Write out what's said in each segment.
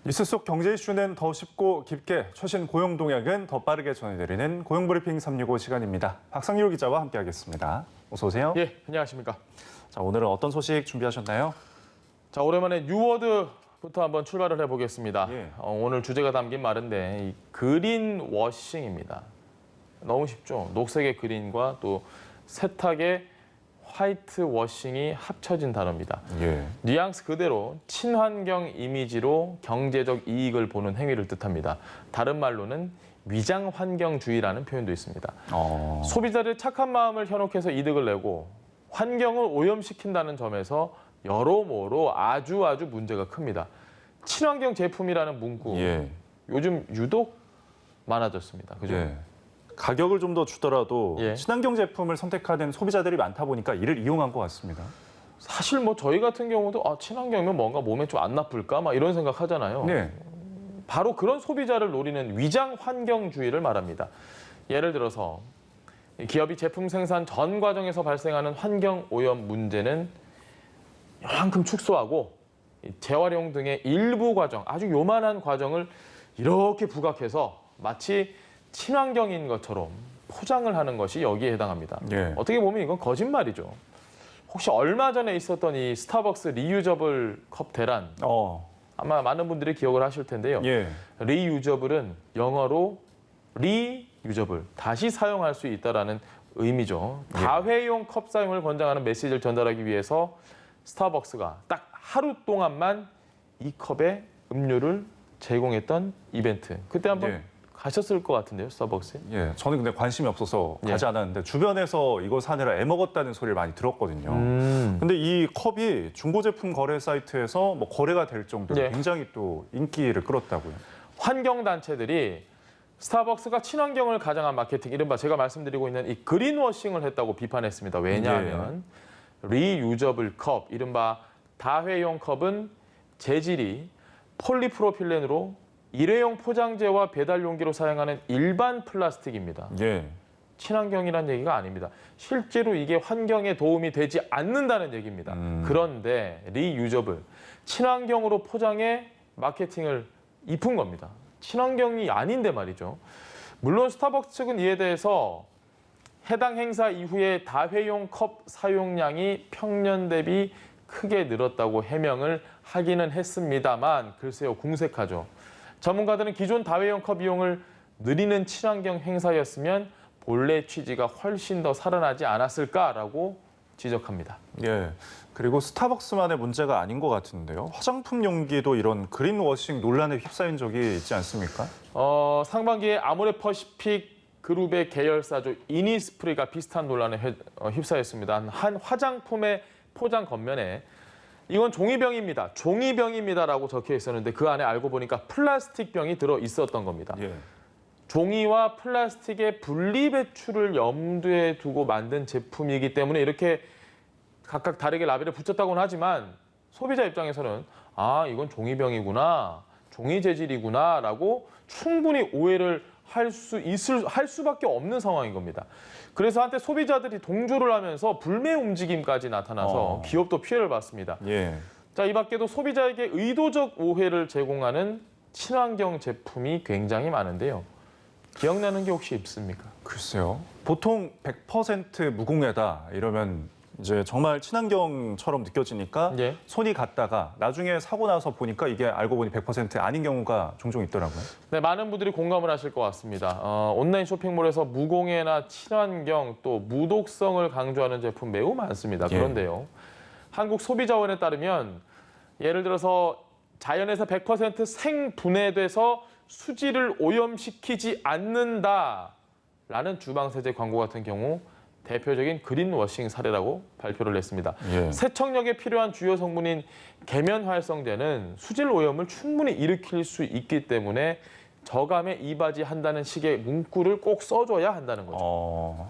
뉴스 속 경제 이슈는 더 쉽고 깊게, 최신 고용 동향은 더 빠르게 전해드리는 고용브리핑 365 시간입니다. 박상률 기자와 함께하겠습니다. 어서 오세요. 예, 안녕하십니까. 자, 오늘은 어떤 소식 준비하셨나요? 자, 오랜만에 뉴워드부터 한번 출발을 해보겠습니다. 예. 오늘 주제가 담긴 말인데 이 그린 워싱입니다. 너무 쉽죠. 녹색의 그린과 또 세탁의 화이트 워싱이 합쳐진 단어입니다. 예. 뉘앙스 그대로 친환경 이미지로 경제적 이익을 보는 행위를 뜻합니다. 다른 말로는 위장 환경주의라는 표현도 있습니다. 소비자들의 착한 마음을 현혹해서 이득을 내고 환경을 오염시킨다는 점에서 여러모로 아주 문제가 큽니다. 친환경 제품이라는 문구, 예. 요즘 유독 많아졌습니다. 그죠? 예. 가격을 좀 더 주더라도 예. 친환경 제품을 선택하는 소비자들이 많다 보니까 이를 이용한 것 같습니다. 사실 뭐 저희 같은 경우도 친환경이면 뭔가 몸에 좀 안 나쁠까? 막 이런 생각 하잖아요. 네. 바로 그런 소비자를 노리는 위장 환경주의를 말합니다. 예를 들어서 기업이 제품 생산 전 과정에서 발생하는 환경 오염 문제는 요만큼 축소하고 재활용 등의 일부 과정, 아주 요만한 과정을 이렇게 부각해서 마치 친환경인 것처럼 포장을 하는 것이 여기에 해당합니다. 예. 어떻게 보면 이건 거짓말이죠. 혹시 얼마 전에 있었던 이 스타벅스 리유저블 컵 대란, 아마 많은 분들이 기억을 하실 텐데요. 예. 리유저블은 영어로 리유저블, 다시 사용할 수 있다라는 의미죠. 예. 다회용 컵 사용을 권장하는 메시지를 전달하기 위해서 스타벅스가 딱 하루 동안만 이 컵에 음료를 제공했던 이벤트. 그때 한번 예. 가셨을 것 같은데요, 스타벅스? 예. 저는 근데 관심이 없어서 예. 가지 않았는데 주변에서 이거 사느라 애먹었다는 소리를 많이 들었거든요. 근데 이 컵이 중고 제품 거래 사이트에서 뭐 거래가 될 정도로 예. 굉장히 또 인기를 끌었다고요. 환경단체들이 스타벅스가 친환경을 가장한 마케팅, 이른바 제가 말씀드리고 있는 이 그린워싱을 했다고 비판했습니다. 왜냐하면 리유저블 컵, 이른바 다회용 컵은 재질이 폴리프로필렌으로 일회용 포장재와 배달 용기로 사용하는 일반 플라스틱입니다. 예. 친환경이란 얘기가 아닙니다. 실제로 이게 환경에 도움이 되지 않는다는 얘기입니다. 그런데 리유저블, 친환경으로 포장해 마케팅을 입힌 겁니다. 친환경이 아닌데 말이죠. 물론 스타벅스 측은 이에 대해서 해당 행사 이후에 다회용 컵 사용량이 평년 대비 크게 늘었다고 해명을 하기는 했습니다만 글쎄요, 궁색하죠. 전문가들은 기존 다회용 컵 이용을 늘리는 친환경 행사였으면 본래 취지가 훨씬 더 살아나지 않았을까라고 지적합니다. 예. 그리고 스타벅스만의 문제가 아닌 것 같은데요. 화장품 용기도 이런 그린워싱 논란에 휩싸인 적이 있지 않습니까? 상반기에 아모레퍼시픽 그룹의 계열사죠. 이니스프리가 비슷한 논란에 휩싸였습니다. 한 화장품의 포장 겉면에 이건 종이병입니다. 종이병입니다라고 적혀 있었는데 그 안에 알고 보니까 플라스틱 병이 들어 있었던 겁니다. 예. 종이와 플라스틱의 분리 배출을 염두에 두고 만든 제품이기 때문에 이렇게 각각 다르게 라벨을 붙였다고는 하지만 소비자 입장에서는 이건 종이병이구나, 종이 재질이구나라고 충분히 오해를 할 수밖에 없는 상황인 겁니다. 그래서 한때 소비자들이 동조를 하면서 불매 움직임까지 나타나서 기업도 피해를 봤습니다. 예. 자, 이 밖에도 소비자에게 의도적 오해를 제공하는 친환경 제품이 굉장히 많은데요. 기억나는 게 혹시 있습니까? 글쎄요. 보통 100% 무공해다 이러면 이제 정말 친환경처럼 느껴지니까 예. 손이 갔다가 나중에 사고 나서 보니까 이게 알고 보니 100% 아닌 경우가 종종 있더라고요. 네, 많은 분들이 공감을 하실 것 같습니다. 온라인 쇼핑몰에서 무공해나 친환경 또 무독성을 강조하는 제품 매우 많습니다. 예. 그런데요, 한국소비자원에 따르면 예를 들어서 자연에서 100% 생분해돼서 수질을 오염시키지 않는다라는 주방세제 광고 같은 경우 대표적인 그린워싱 사례라고 발표를 했습니다. 예. 세척력에 필요한 주요 성분인 계면활성제는 수질 오염을 충분히 일으킬 수 있기 때문에 저감에 이바지한다는 식의 문구를 꼭 써줘야 한다는 거죠.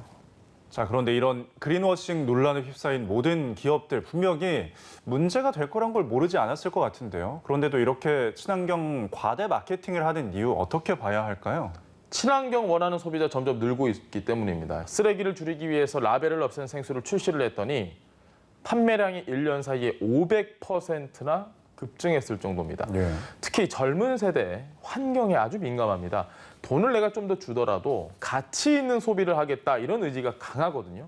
자, 그런데 이런 그린워싱 논란에 휩싸인 모든 기업들 분명히 문제가 될 거란 걸 모르지 않았을 것 같은데요. 그런데도 이렇게 친환경 과대 마케팅을 하는 이유 어떻게 봐야 할까요? 친환경 원하는 소비자 점점 늘고 있기 때문입니다. 쓰레기를 줄이기 위해서 라벨을 없앤 생수를 출시를 했더니 판매량이 1년 사이에 500%나 급증했을 정도입니다. 예. 특히 젊은 세대 환경에 아주 민감합니다. 돈을 내가 좀 더 주더라도 가치 있는 소비를 하겠다 이런 의지가 강하거든요.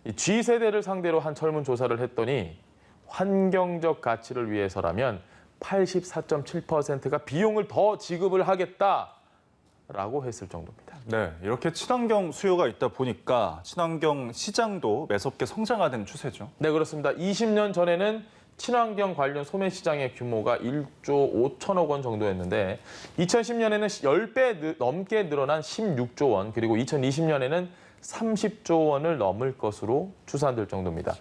이 G세대를 상대로 한 설문 조사를 했더니 환경적 가치를 위해서라면 84.7%가 비용을 더 지급을 하겠다라고 했을 정도입니다. 네, 이렇게 친환경 수요가 있다 보니까 친환경 시장도 매섭게 성장하는 추세죠. 네, 그렇습니다. 20년 전에는 친환경 관련 소매 시장의 규모가 1조 5천억 원 정도였는데 2010년에는 10배 넘게 늘어난 16조 원, 그리고 2020년에는 30조 원을 넘을 것으로 추산될 정도입니다.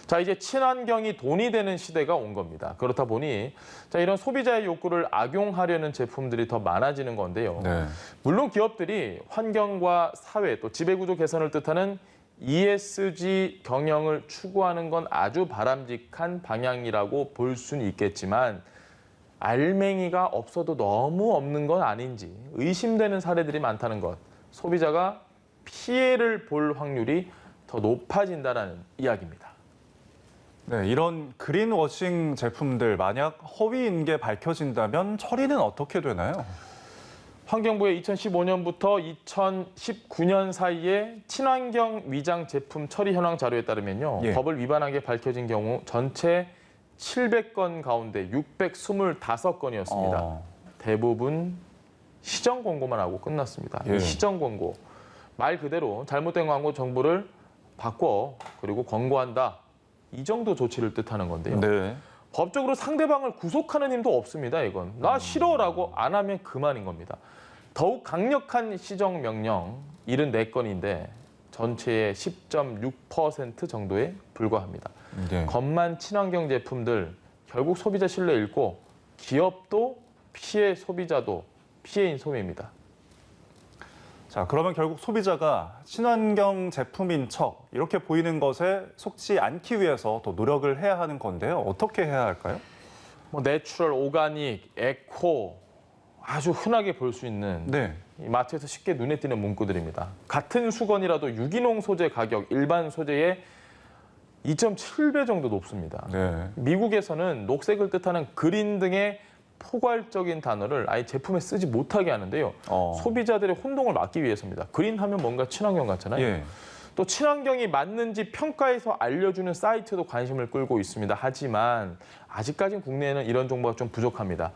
자, 이제 친환경이 돈이 되는 시대가 온 겁니다. 그렇다 보니 자, 이런 소비자의 욕구를 악용하려는 제품들이 더 많아지는 건데요. 네. 물론 기업들이 환경과 사회 또 지배구조 개선을 뜻하는 ESG 경영을 추구하는 건 아주 바람직한 방향이라고 볼 수는 있겠지만 알맹이가 없어도 너무 없는 건 아닌지 의심되는 사례들이 많다는 것, 소비자가 피해를 볼 확률이 더 높아진다는 이야기입니다. 네, 이런 그린워싱 제품들 만약 허위인 게 밝혀진다면 처리는 어떻게 되나요? 환경부의 2015년부터 2019년 사이에 친환경 위장 제품 처리 현황 자료에 따르면요. 예. 법을 위반한 게 밝혀진 경우 전체 700건 가운데 625건이었습니다. 대부분 시정 광고만 하고 끝났습니다. 예. 이 시정 광고, 말 그대로 잘못된 광고 정보를 바꿔 그리고 권고한다. 이 정도 조치를 뜻하는 건데요. 네. 법적으로 상대방을 구속하는 힘도 없습니다. 이건 나 싫어라고 안 하면 그만인 겁니다. 더욱 강력한 시정 명령 74건인데 전체의 10.6% 정도에 불과합니다. 네. 겉만 친환경 제품들 결국 소비자 신뢰 잃고 기업도 피해, 소비자도 피해인 소매입니다. 자, 그러면 결국 소비자가 친환경 제품인 척 이렇게 보이는 것에 속지 않기 위해서 더 노력을 해야 하는 건데요. 어떻게 해야 할까요? 뭐 내추럴, 오가닉, 에코 아주 흔하게 볼 수 있는 네. 이 마트에서 쉽게 눈에 띄는 문구들입니다. 같은 수건이라도 유기농 소재 가격 일반 소재의 2.7배 정도 높습니다. 네. 미국에서는 녹색을 뜻하는 그린 등의 포괄적인 단어를 아예 제품에 쓰지 못하게 하는데요. 소비자들의 혼동을 막기 위해서입니다. 그린 하면 뭔가 친환경 같잖아요. 예. 또 친환경이 맞는지 평가해서 알려주는 사이트도 관심을 끌고 있습니다. 하지만 아직까지는 국내에는 이런 정보가 좀 부족합니다.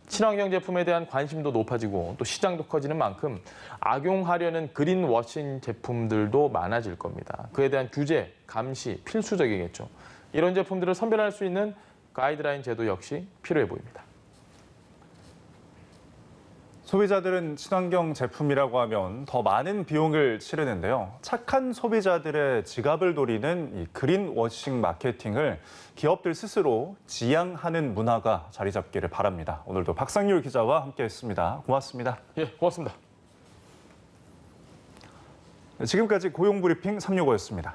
친환경 제품에 대한 관심도 높아지고 또 시장도 커지는 만큼 악용하려는 그린워싱 제품들도 많아질 겁니다. 그에 대한 규제, 감시 필수적이겠죠. 이런 제품들을 선별할 수 있는 가이드라인 제도 역시 필요해 보입니다. 소비자들은 친환경 제품이라고 하면 더 많은 비용을 치르는데요. 착한 소비자들의 지갑을 노리는 이 그린워싱 마케팅을 기업들 스스로 지양하는 문화가 자리 잡기를 바랍니다. 오늘도 박상률 기자와 함께했습니다. 고맙습니다. 예, 고맙습니다. 지금까지 고용브리핑 365였습니다.